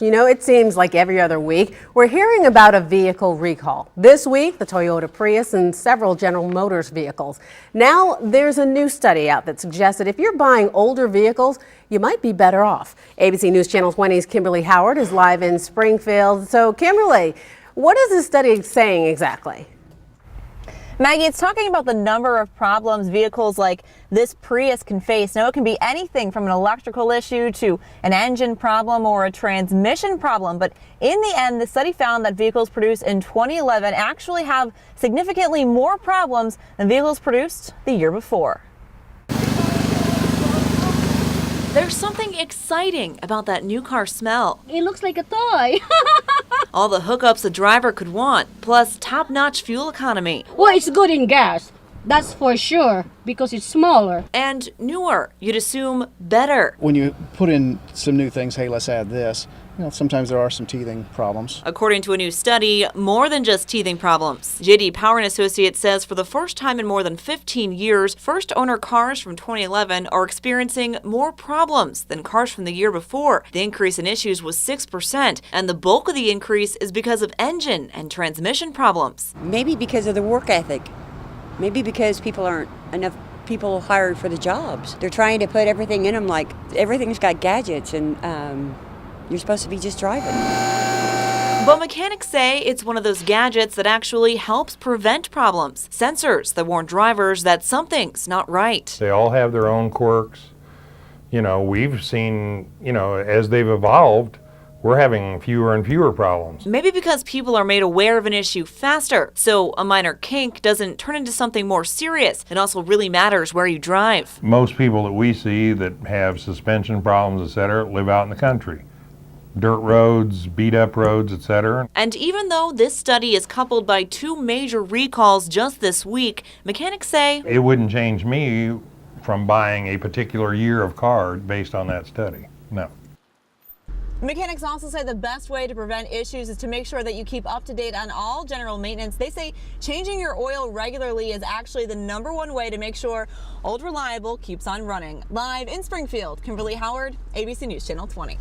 You know, it seems like every other week we're hearing about a vehicle recall. This week, the Toyota Prius and several General Motors vehicles. Now, there's a new study out that suggests that if you're buying older vehicles, you might be better off. ABC News Channel 20's Kimberly Howard is live in Springfield. So, Kimberly, what is this study saying exactly? Maggie, it's talking about the number of problems vehicles like this Prius can face. Now, it can be anything from an electrical issue to an engine problem or a transmission problem. But in the end, the study found that vehicles produced in 2011 actually have significantly more problems than vehicles produced the year before. There's something exciting about that new car smell. It looks like a toy. All the hookups a driver could want, plus top-notch fuel economy. Well, it's good in gas. That's for sure, because it's smaller. And newer, you'd assume better. When you put in some new things, hey, let's add this, sometimes there are some teething problems. According to a new study, more than just teething problems. J.D. Power & Associates says for the first time in more than 15 years, first-owner cars from 2011 are experiencing more problems than cars from the year before. The increase in issues was 6%, and the bulk of the increase is because of engine and transmission problems. Maybe because of the work ethic. Maybe because aren't enough people hired for the jobs. They're trying to put everything in them, like everything's got gadgets, and you're supposed to be just driving. But mechanics say it's one of those gadgets that actually helps prevent problems. Sensors that warn drivers that something's not right. They all have their own quirks. We've seen, as they've evolved, we're having fewer and fewer problems. Maybe because people are made aware of an issue faster, so a minor kink doesn't turn into something more serious. It also really matters where you drive. Most people that we see that have suspension problems, etc., live out in the country. Dirt roads, beat up roads, etc. And even though this study is coupled by 2 major recalls just this week, mechanics say it wouldn't change me from buying a particular year of car based on that study. No. Mechanics also say the best way to prevent issues is to make sure that you keep up to date on all general maintenance. They say changing your oil regularly is actually the #1 way to make sure Old Reliable keeps on running. Live in Springfield, Kimberly Howard, ABC News Channel 20.